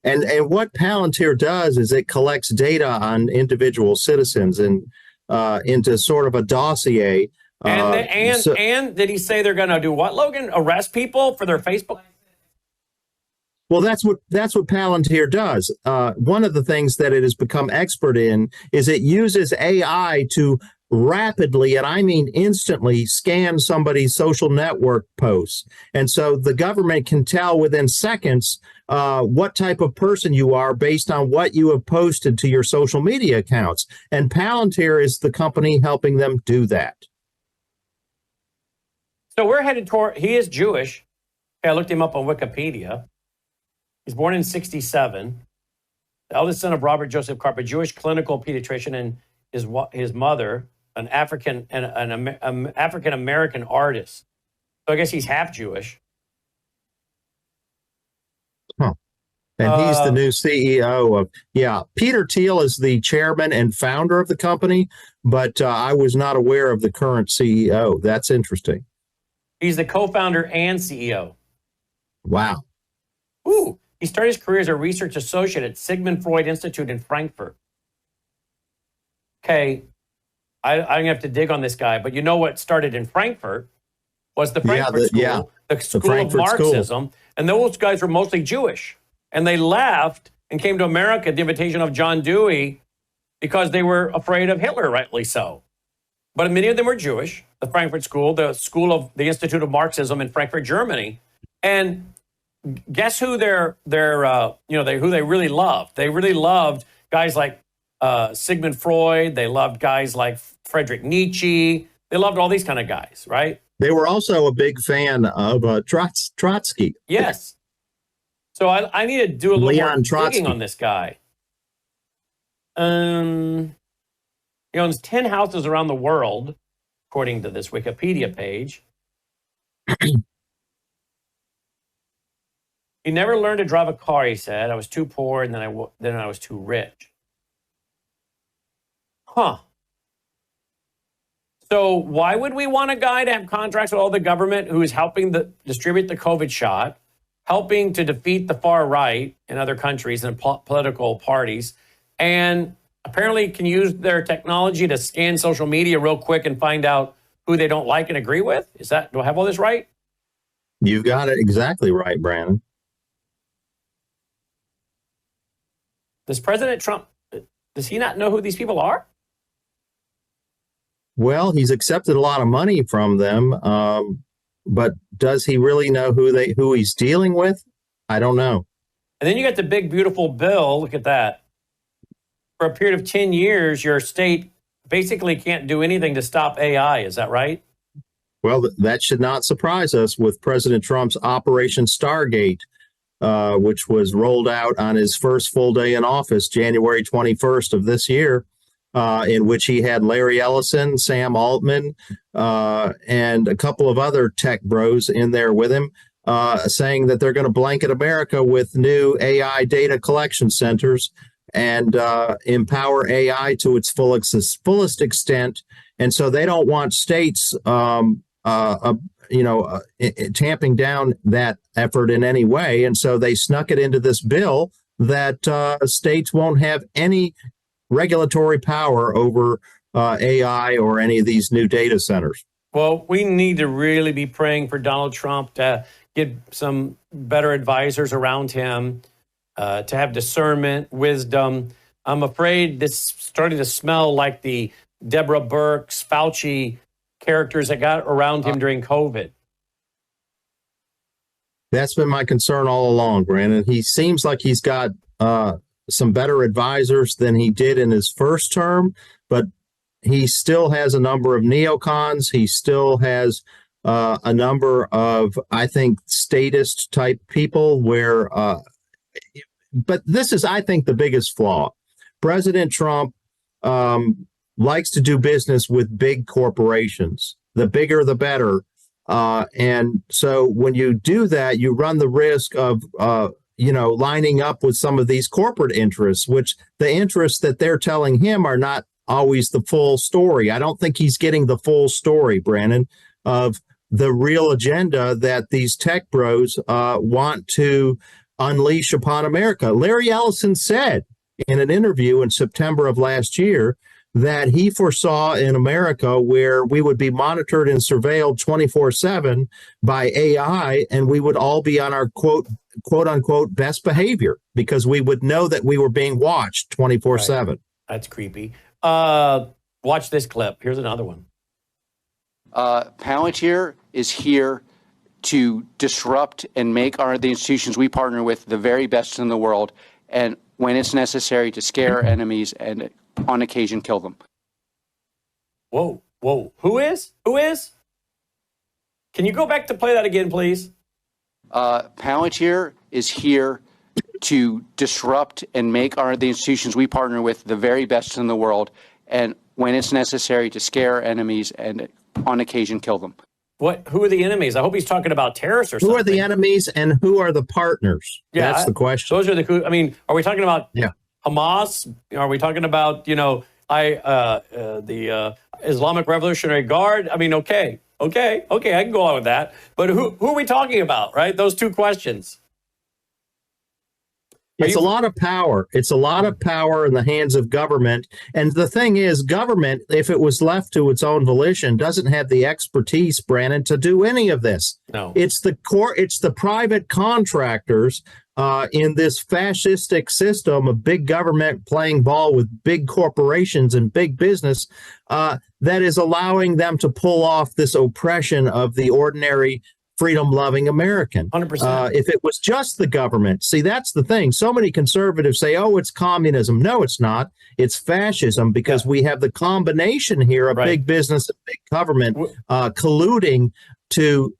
And what Palantir does is it collects data on individual citizens and into sort of a dossier. And did he say they're going to do what, Logan? Arrest people for their Facebook? Well, that's what Palantir does. One of the things that it has become expert in is it uses AI to rapidly, and I mean instantly, scan somebody's social network posts. And so the government can tell within seconds what type of person you are based on what you have posted to your social media accounts. And Palantir is the company helping them do that. So we're headed toward, he is Jewish. Okay, I looked him up on Wikipedia. He's born in 1967. The eldest son of Robert Joseph Carper, Jewish clinical pediatrician, and his mother, an African-American artist. So I guess he's half Jewish. Huh. And he's the new CEO of, Peter Thiel is the chairman and founder of the company, but I was not aware of the current CEO. That's interesting. He's the co-founder and CEO. Wow. Ooh. He started his career as a research associate at Sigmund Freud Institute in Frankfurt. Okay, I'm going to have to dig on this guy, but you know what started in Frankfurt was the Frankfurt School, the School of Marxism, and those guys were mostly Jewish. And they left and came to America at the invitation of John Dewey because they were afraid of Hitler, rightly so. But many of them were Jewish, the Frankfurt School, the School of the Institute of Marxism in Frankfurt, Germany. And guess who who they really loved? They really loved guys like Sigmund Freud. They loved guys like Friedrich Nietzsche. They loved all these kind of guys, right? They were also a big fan of Trotsky. Yes. So I need to do a little more digging on this guy. He owns 10 houses around the world, according to this Wikipedia page. He never learned to drive a car, he said. I was too poor, and then I was too rich. Huh. So why would we want a guy to have contracts with all the government who is helping distribute the COVID shot, helping to defeat the far right in other countries and political parties, and apparently can use their technology to scan social media real quick and find out who they don't like and agree with? Do I have all this right? You've got it exactly right, Brandon. Does President Trump, does he not know who these people are? Well, he's accepted a lot of money from them, but does he really know who he's dealing with? I don't know. And then you got the big, beautiful bill. Look at that. For a period of 10 years, your state basically can't do anything to stop AI. Is that right? Well, that should not surprise us with President Trump's Operation Stargate, which was rolled out on his first full day in office, January 21st of this year, in which he had Larry Ellison, Sam Altman, and a couple of other tech bros in there with him, saying that they're going to blanket America with new AI data collection centers and empower AI to its fullest extent. And so they don't want states, tamping down that effort in any way. And so they snuck it into this bill that states won't have any regulatory power over AI or any of these new data centers. Well, we need to really be praying for Donald Trump to get some better advisors around him, to have discernment, wisdom. I'm afraid this is starting to smell like the Deborah Birx, Fauci characters that got around him during COVID. That's been my concern all along, Brandon. He seems like he's got some better advisors than he did in his first term, but he still has a number of neocons. He still has a number of, I think, statist type people where, but this is, I think, the biggest flaw. President Trump likes to do business with big corporations. The bigger, the better. And so when you do that, you run the risk of, lining up with some of these corporate interests, which the interests that they're telling him are not always the full story. I don't think he's getting the full story, Brandon, of the real agenda that these tech bros want to unleash upon America. Larry Ellison said in an interview in September of last year that he foresaw in America where we would be monitored and surveilled 24/7 by AI, and we would all be on our quote unquote best behavior because we would know that we were being watched 24/7. Right. That's creepy. Watch this clip. Here's another one. Palantir is here to disrupt and make the institutions we partner with the very best in the world, and when it's necessary, to scare enemies and on occasion kill them. Whoa. Who is? Can you go back to play that again, please? Palantir is here to disrupt and make the institutions we partner with the very best in the world, and when it's necessary, to scare enemies and on occasion kill them. Who are the enemies? I hope he's talking about terrorists or something. Who are the enemies and who are the partners? Yeah, that's the question. Those are the. I mean, are we talking about Hamas? Are we talking about the Islamic Revolutionary Guard? I mean, okay, I can go on with that. But who are we talking about? Right? Those two questions. It's a lot of power. It's a lot of power in the hands of government. And the thing is, government, if it was left to its own volition, doesn't have the expertise, Brandon, to do any of this. No. It's the private contractors in this fascistic system of big government playing ball with big corporations and big business that is allowing them to pull off this oppression of the ordinary freedom-loving American. 100%. If it was just the government, see, that's the thing. So many conservatives say, oh, it's communism. No, it's not. It's fascism because we have the combination here of big business and big government colluding to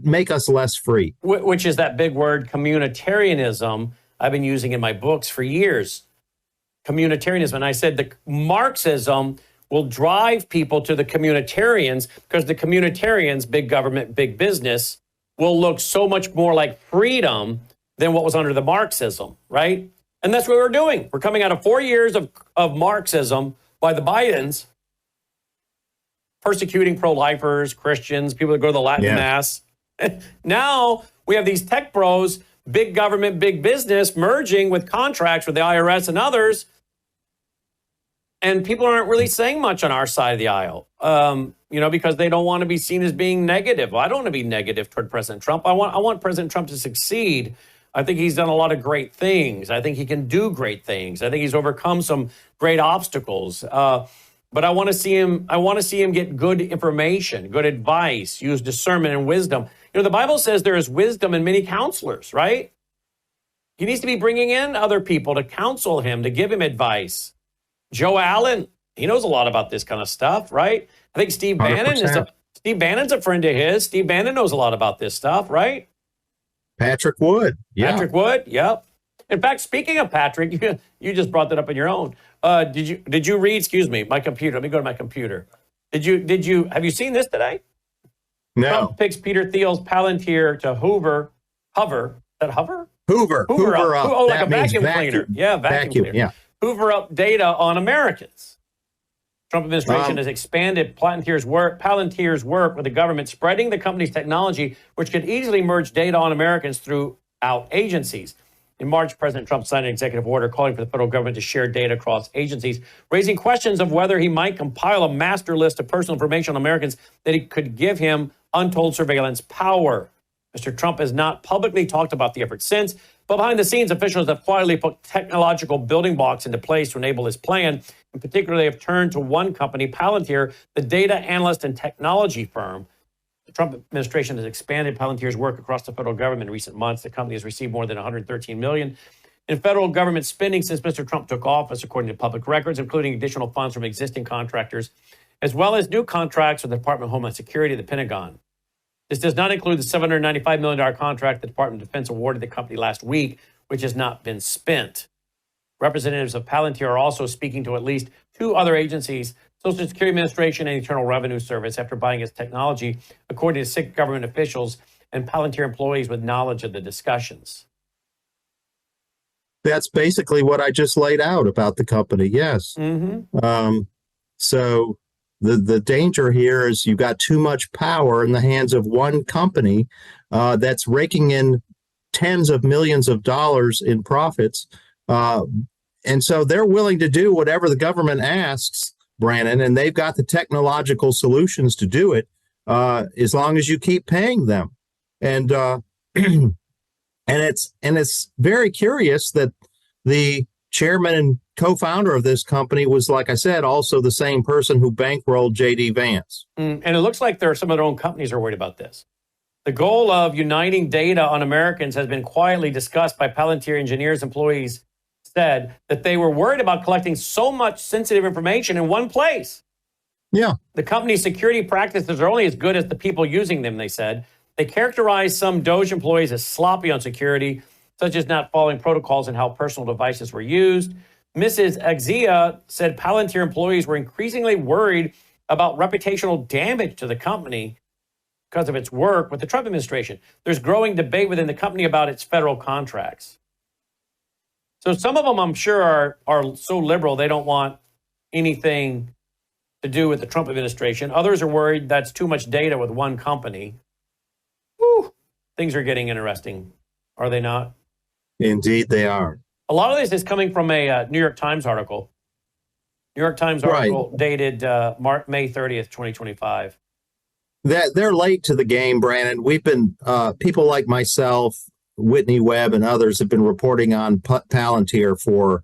make us less free. Which is that big word, communitarianism, I've been using in my books for years. Communitarianism. And I said the Marxism will drive people to the communitarians because the communitarians, big government, big business, will look so much more like freedom than what was under the Marxism, right? And that's what we're doing. We're coming out of 4 years of Marxism by the Bidens, persecuting pro-lifers, Christians, people that go to the Latin Mass. Now we have these tech bros, big government, big business, merging with contracts with the IRS and others. And people aren't really saying much on our side of the aisle, because they don't want to be seen as being negative. Well, I don't want to be negative toward President Trump. I want President Trump to succeed. I think he's done a lot of great things. I think he can do great things. I think he's overcome some great obstacles. But I want to see him. I want to see him get good information, good advice, use discernment and wisdom. The Bible says there is wisdom in many counselors, right? He needs to be bringing in other people to counsel him, to give him advice. Joe Allen, he knows a lot about this kind of stuff, right? I think Steve Bannon's a friend of his. Steve Bannon knows a lot about this stuff, right? Patrick Wood. Yeah. Patrick Wood, yep. In fact, speaking of Patrick, you just brought that up on your own. Did you read, excuse me, my computer. Let me go to my computer. Have you seen this today? No. Trump picks Peter Thiel's Palantir to hover. Is that hover? Hoover up. Oh, like That a vacuum means cleaner. Yeah, vacuum cleaner. Yeah. Hoover up data on Americans. Trump administration has expanded Palantir's work with the government, spreading the company's technology, which could easily merge data on Americans throughout agencies. In March, President Trump signed an executive order calling for the federal government to share data across agencies, raising questions of whether he might compile a master list of personal information on Americans that he could give him untold surveillance power. Mr. Trump has not publicly talked about the effort since, but behind the scenes, officials have quietly put technological building blocks into place to enable his plan. In particular, they have turned to one company, Palantir, the data analyst and technology firm. The Trump administration has expanded Palantir's work across the federal government in recent months. The company has received more than $113 million in federal government spending since Mr. Trump took office, according to public records, including additional funds from existing contractors, as well as new contracts with the Department of Homeland Security and the Pentagon. This does not include the $795 million contract the Department of Defense awarded the company last week, which has not been spent. Representatives of Palantir are also speaking to at least two other agencies, Social Security Administration and Internal Revenue Service, after buying its technology, according to six government officials and Palantir employees with knowledge of the discussions. That's basically what I just laid out about the company. Yes. So the danger here is you've got too much power in the hands of one company that's raking in tens of millions of dollars in profits. And so they're willing to do whatever the government asks, Brandon, and they've got the technological solutions to do it as long as you keep paying them. And and it's very curious that the chairman and co-founder of this company was, like I said, also the same person who bankrolled J.D. Vance. And it looks like there are some of their own companies are worried about this. The goal of uniting data on Americans has been quietly discussed by Palantir engineers. Employees said that they were worried about collecting so much sensitive information in one place. Yeah. The company's security practices are only as good as the people using them, they said. They characterized some DOJ employees as sloppy on security, such as not following protocols and how personal devices were used. Mrs. Agzia said Palantir employees were increasingly worried about reputational damage to the company because of its work with the Trump administration. There's growing debate within the company about its federal contracts. So some of them, I'm sure, are so liberal they don't want anything to do with the Trump administration. Others are worried that's too much data with one company. Whew, things are getting interesting, are they not? Indeed, they are. A lot of this is coming from a New York Times article. New York Times article dated May 30th, 2025. They're late to the game, Brandon. We've been, people like myself, Whitney Webb, and others have been reporting on Palantir for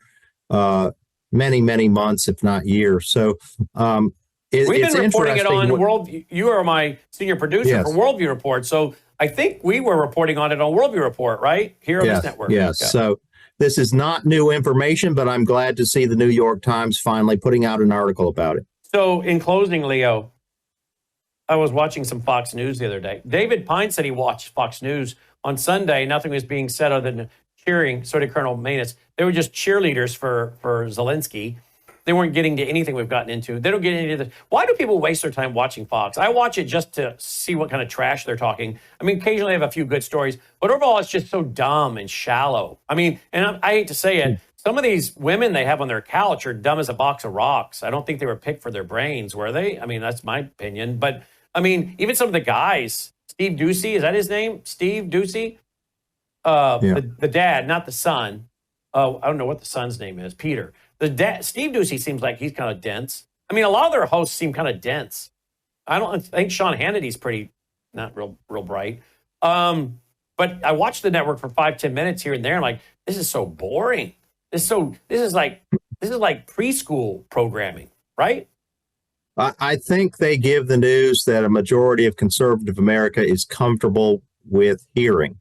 many, many months, if not years. So we've been reporting it on Worldview. You are my senior producer for Worldview Report. So I think we were reporting on it on Worldview Report, right? Here on this network. Yes. Yeah. So this is not new information, but I'm glad to see the New York Times finally putting out an article about it. So in closing, Leo, I was watching some Fox News the other day. David Pine said he watched Fox News on Sunday. Nothing was being said other than cheering. So did Colonel Maness. They were just cheerleaders for Zelensky. They weren't getting to anything we've gotten into. They don't get into this. Why do people waste their time watching Fox? I watch it just to see what kind of trash they're talking. I mean, occasionally I have a few good stories, but overall it's just so dumb and shallow. I mean, and I hate to say it, some of these women they have on their couch are dumb as a box of rocks. I don't think they were picked for their brains, were they? I mean, that's my opinion. But I mean, even some of the guys, Steve Doocy, is that his name? Steve Doocy? The dad, not the son. I don't know what the son's name is. Peter. The dad, Steve Doocy, seems like he's kind of dense. I mean, a lot of their hosts seem kind of dense. I think Sean Hannity's pretty, not real bright. But I watched the network for 5-10 minutes here and there. I'm like, this is so boring. This is like preschool programming, right? I think they give the news that a majority of conservative America is comfortable with hearing.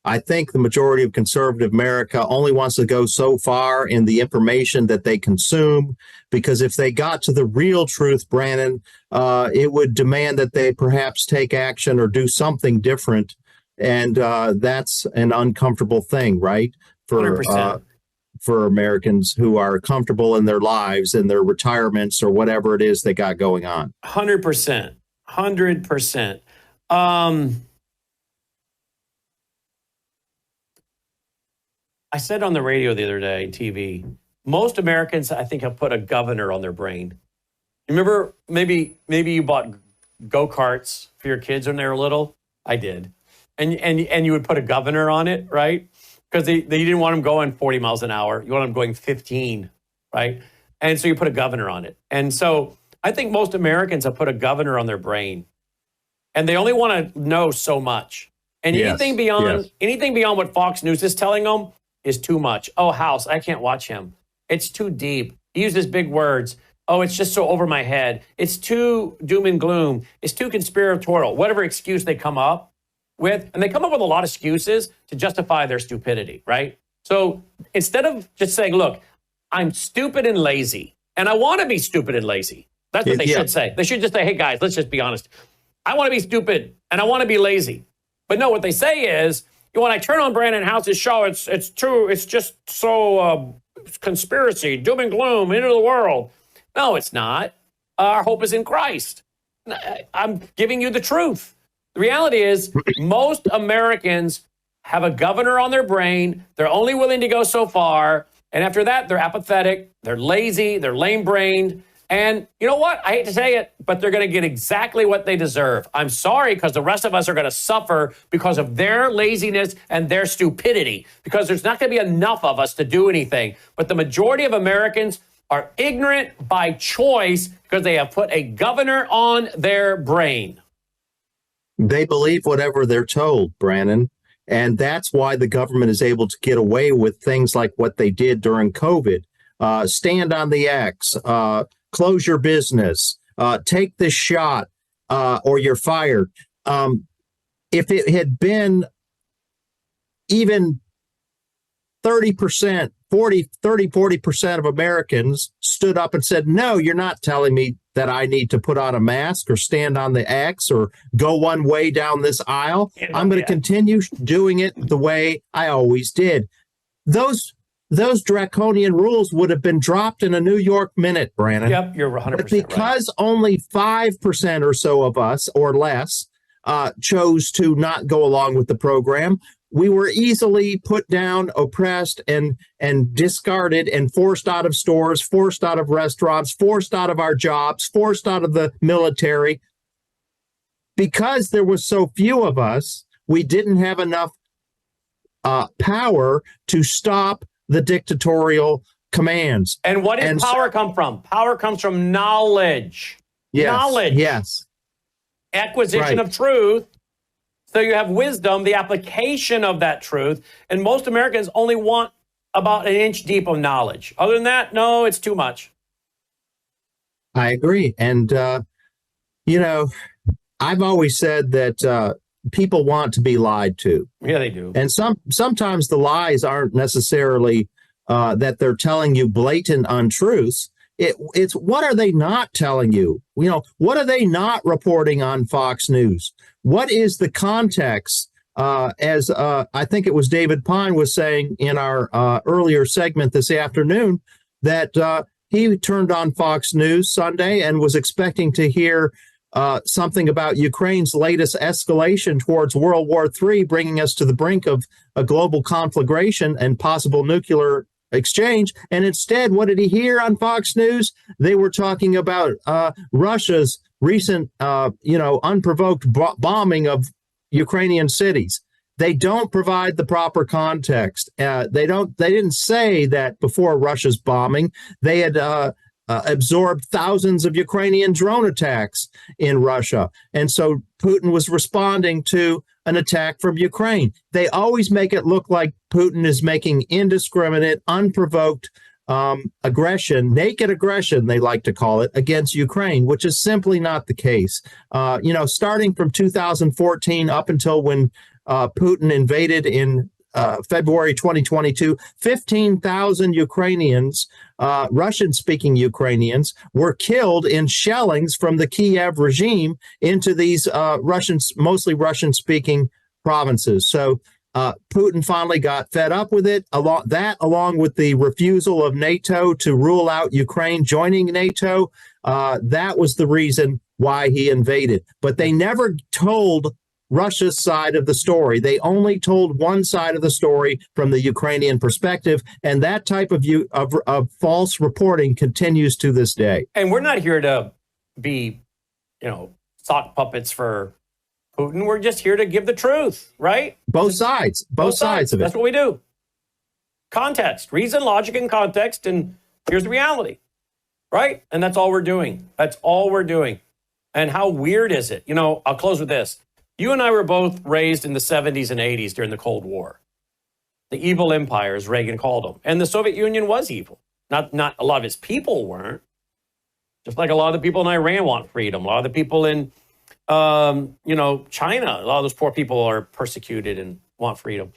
I think the majority of conservative America only wants to go so far in the information that they consume, because if they got to the real truth, Brandon, it would demand that they perhaps take action or do something different. And that's an uncomfortable thing, right? For Americans who are comfortable in their lives and their retirements or whatever it is they got going on. 100%. 100%. I said on the radio the other day, TV, most Americans, I think, have put a governor on their brain. You remember, maybe you bought go-karts for your kids when they were little? I did. And you would put a governor on it, right? because you didn't want them going 40 miles an hour. You want them going 15, right? And so you put a governor on it. And so I think most Americans have put a governor on their brain, and they only want to know so much. And anything beyond what Fox News is telling them is too much. Oh, House, I can't watch him. It's too deep. He uses big words. Oh, it's just so over my head. It's too doom and gloom. It's too conspiratorial. Whatever excuse they come up with, and they come up with a lot of excuses to justify their stupidity, right? So instead of just saying, look, I'm stupid and lazy, and I want to be stupid and lazy. That's what they should say. They should just say, hey, guys, let's just be honest. I want to be stupid, and I want to be lazy. But no, what they say is, when I turn on Brandon House's show, it's just so conspiracy, doom and gloom, end of the world. No, it's not. Our hope is in Christ. I'm giving you the truth. The reality is, most Americans have a governor on their brain. They're only willing to go so far. And after that, they're apathetic, they're lazy, they're lame-brained. And you know what? I hate to say it, but they're going to get exactly what they deserve. I'm sorry, because the rest of us are going to suffer because of their laziness and their stupidity, because there's not going to be enough of us to do anything. But the majority of Americans are ignorant by choice because they have put a governor on their brain. They believe whatever they're told, Brandon. And that's why the government is able to get away with things like what they did during COVID. Stand on the X, close your business, take this shot, or you're fired. If it had been even 30%, 40% of Americans stood up and said, no, you're not telling me that I need to put on a mask or stand on the X or go one way down this aisle. I'm going to continue doing it the way I always did. Those draconian rules would have been dropped in a New York minute, Brandon. Yep, you're 100% but because only 5% or so of us or less chose to not go along with the program, we were easily put down, oppressed, and discarded and forced out of stores, forced out of restaurants, forced out of our jobs, forced out of the military. Because there was so few of us, we didn't have enough power to stop the dictatorial commands. And what does power come from? Power comes from knowledge. Yes, knowledge. Yes. Acquisition of truth. So you have wisdom, the application of that truth. And most Americans only want about an inch deep of knowledge. Other than that, no, it's too much. I agree. And, I've always said that people want to be lied to. Yeah, they do. And sometimes the lies aren't necessarily that they're telling you blatant untruths. It's what are they not telling you? What are they not reporting on Fox News? What is the context? As I think it was David Pine was saying in our earlier segment this afternoon, that he turned on Fox News Sunday and was expecting to hear something about Ukraine's latest escalation towards World War III, bringing us to the brink of a global conflagration and possible nuclear exchange. And instead, what did he hear on Fox News? They were talking about Russia's recent, unprovoked bombing of Ukrainian cities. They don't provide the proper context. They didn't say that before Russia's bombing, they had absorbed thousands of Ukrainian drone attacks in Russia. And so Putin was responding to an attack from Ukraine. They always make it look like Putin is making indiscriminate, unprovoked aggression, naked aggression, they like to call it, against Ukraine, which is simply not the case. Starting from 2014 up until when Putin invaded in February 2022, 15,000 Ukrainians, Russian-speaking Ukrainians, were killed in shellings from the Kiev regime into these mostly Russian-speaking provinces. So Putin finally got fed up with it. Along with the refusal of NATO to rule out Ukraine joining NATO, that was the reason why he invaded. But they never told Russia's side of the story. They only told one side of the story from the Ukrainian perspective, and that type of false reporting continues to this day. And we're not here to be, sock puppets for Putin. We're just here to give the truth, right? Both sides of it. That's what we do. context, reason, logic, and context. And here's the reality, right? And that's all we're doing. That's all we're doing. And how weird is it? You know, I'll close with this. You and I were both raised in the 70s and 80s during the Cold War. The evil empire, as Reagan called them. And the Soviet Union was evil. Not a lot of its people weren't. Just like a lot of the people in Iran want freedom. A lot of the people in, China, a lot of those poor people are persecuted and want freedom.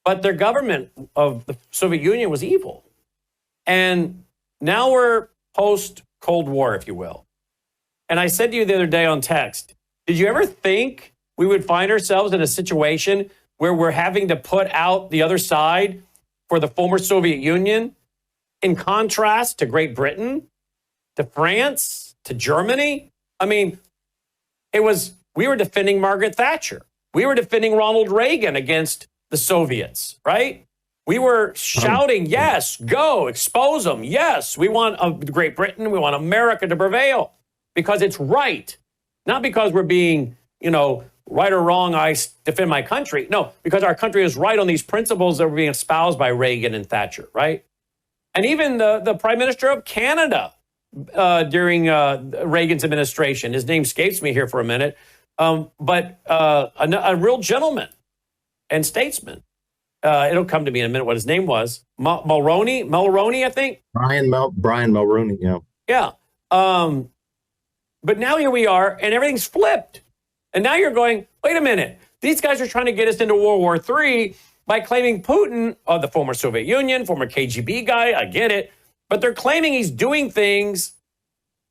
But their government of the Soviet Union was evil. And now we're post-Cold War, if you will. And I said to you the other day on text, did you ever think we would find ourselves in a situation where we're having to put out the other side for the former Soviet Union in contrast to Great Britain, to France, to Germany? I mean, we were defending Margaret Thatcher. We were defending Ronald Reagan against the Soviets, right? We were shouting, yes, go, expose them. Yes, we want Great Britain. We want America to prevail because it's right. Not because we're being, right or wrong, I defend my country. No, because our country is right on these principles that were being espoused by Reagan and Thatcher, right? And even the Prime Minister of Canada during Reagan's administration, his name escapes me here for a minute, but a real gentleman and statesman. It'll come to me in a minute what his name was. Mulroney, I think. Brian Mulroney, yeah. Yeah. But now here we are, and everything's flipped. And now you're going, wait a minute. These guys are trying to get us into World War III by claiming Putin, the former Soviet Union, former KGB guy. I get it. But they're claiming he's doing things,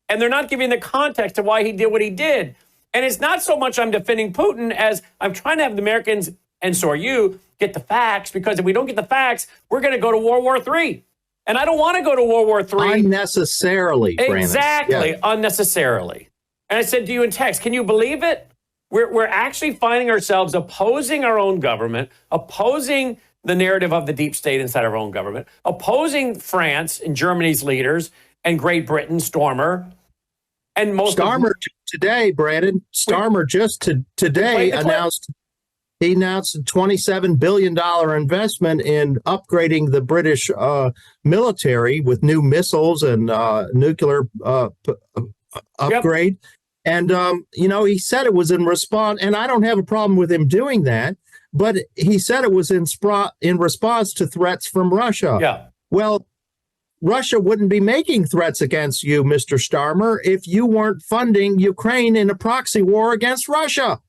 and they're not giving the context of why he did what he did. And it's not so much I'm defending Putin as I'm trying to have the Americans, and so are you, get the facts, because if we don't get the facts, we're going to go to World War III. And I don't want to go to World War III. Unnecessarily, Brandon. Exactly, Yeah. Unnecessarily. And I said to you in text, can you believe it? We're actually finding ourselves opposing our own government, opposing the narrative of the deep state inside our own government, opposing France and Germany's leaders and Great Britain, Starmer. And most Starmer today, Brandon, Starmer today announced a $27 billion investment in upgrading the British military with new missiles and nuclear upgrade. Yep. And, he said it was in response, and I don't have a problem with him doing that, but he said it was in response to threats from Russia. Yeah. Well, Russia wouldn't be making threats against you, Mr. Starmer, if you weren't funding Ukraine in a proxy war against Russia.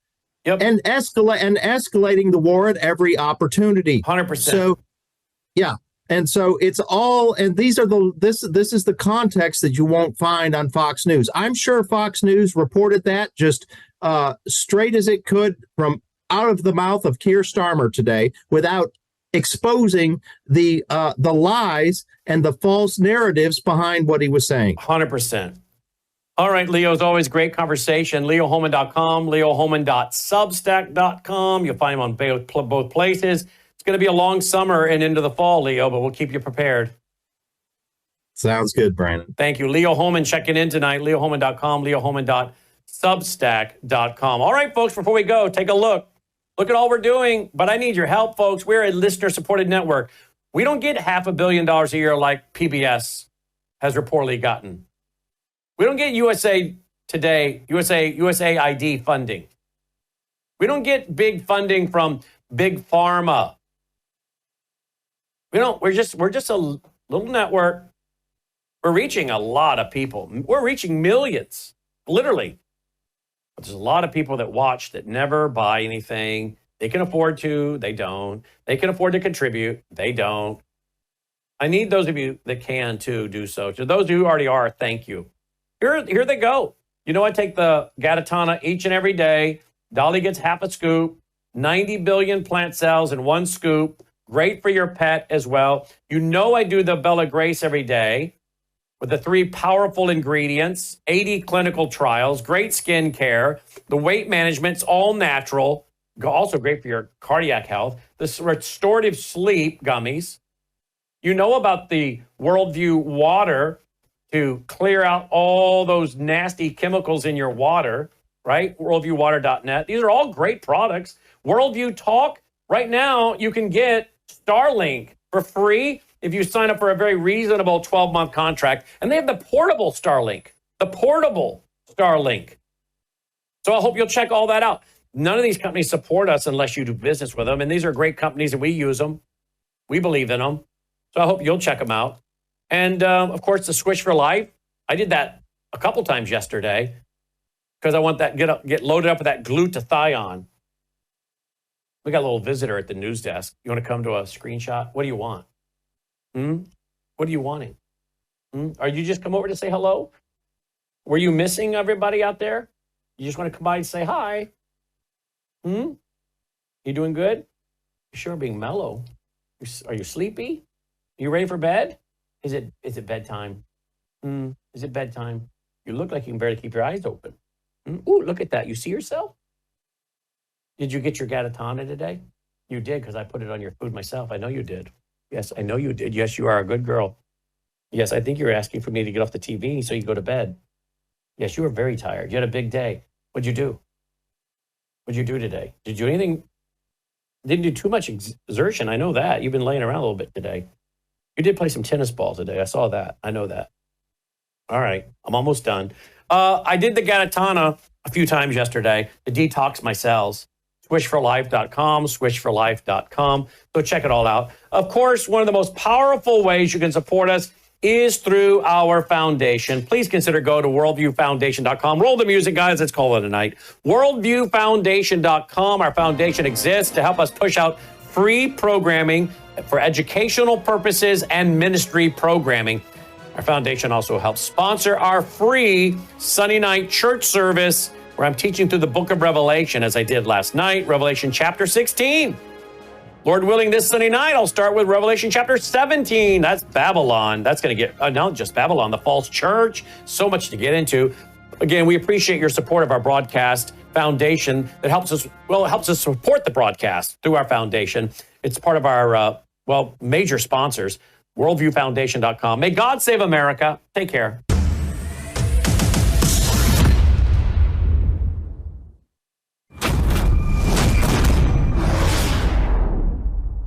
Yep. And escalating the war at every opportunity. 100%. So, yeah. And so it's all, and this is the context that you won't find on Fox News. I'm sure Fox News reported that just straight as it could from out of the mouth of Keir Starmer today without exposing the lies and the false narratives behind what he was saying. 100%. All right, Leo, as always, great conversation. LeoHoman.com, LeoHoman.substack.com. You'll find him on both places. It's going to be a long summer and into the fall, Leo, but we'll keep you prepared. Sounds good, Brandon. Thank you. Leo Homan checking in tonight. LeoHoman.com, LeoHoman.substack.com. All right, folks, before we go, take a look. Look at all we're doing, but I need your help, folks. We're a listener-supported network. We don't get $500 million a year like PBS has reportedly gotten. We don't get USA Today, USAID funding. We don't get big funding from Big Pharma. We're just a little network. We're reaching a lot of people. We're reaching millions, literally. But there's a lot of people that watch that never buy anything. They can afford to, they don't. They can afford to contribute, they don't. I need those of you that can too do so. To those who already are, thank you. Here they go. I take the Gatatana each and every day. Dolly gets half a scoop. 90 billion plant cells in one scoop. Great for your pet as well. I do the Bella Grace every day with the 3 powerful ingredients, 80 clinical trials, great skin care. The weight management's all natural. Also great for your cardiac health. The restorative sleep gummies. About the Worldview water to clear out all those nasty chemicals in your water, right? WorldviewWater.net. These are all great products. Worldview Talk, right now you can get Starlink for free if you sign up for a very reasonable 12-month contract. And they have the portable Starlink. The portable Starlink. So I hope you'll check all that out. None of these companies support us unless you do business with them. And these are great companies and we use them. We believe in them. So I hope you'll check them out. And of course, the Swish for Life. I did that a couple times yesterday because I want that get loaded up with that glutathione. We got a little visitor at the news desk. You want to come to a screenshot? What do you want? What are you wanting? Are you just come over to say hello? Were you missing everybody out there? You just want to come by and say hi? You doing good? You sure being mellow. Are you sleepy? Are you ready for bed? Is it bedtime? Is it bedtime? You look like you can barely keep your eyes open. Ooh, look at that. You see yourself? Did you get your Gatatana today? You did, because I put it on your food myself. I know you did. Yes, I know you did. Yes, you are a good girl. Yes, I think you were asking for me to get off the TV so you go to bed. Yes, you were very tired. You had a big day. What'd you do? What'd you do today? Did you do anything? Didn't do too much exertion. I know that. You've been laying around a little bit today. You did play some tennis ball today. I saw that. I know that. All right. I'm almost done. I did the Gatatana a few times yesterday to detox my cells. Swishforlife.com, swishforlife.com. So check it all out. Of course, one of the most powerful ways you can support us is through our foundation. Please consider go to worldviewfoundation.com. Roll the music, guys. Let's call it a night. Worldviewfoundation.com. Our foundation exists to help us push out free programming for educational purposes and ministry programming. Our foundation also helps sponsor our free Sunday night church service where I'm teaching through the book of Revelation as I did last night, Revelation chapter 16. Lord willing, this Sunday night, I'll start with Revelation chapter 17. That's Babylon. That's going to get, not just Babylon, the false church. So much to get into. Again, we appreciate your support of our broadcast foundation that helps us support the broadcast through our foundation. It's part of our, major sponsors, worldviewfoundation.com. May God save America. Take care.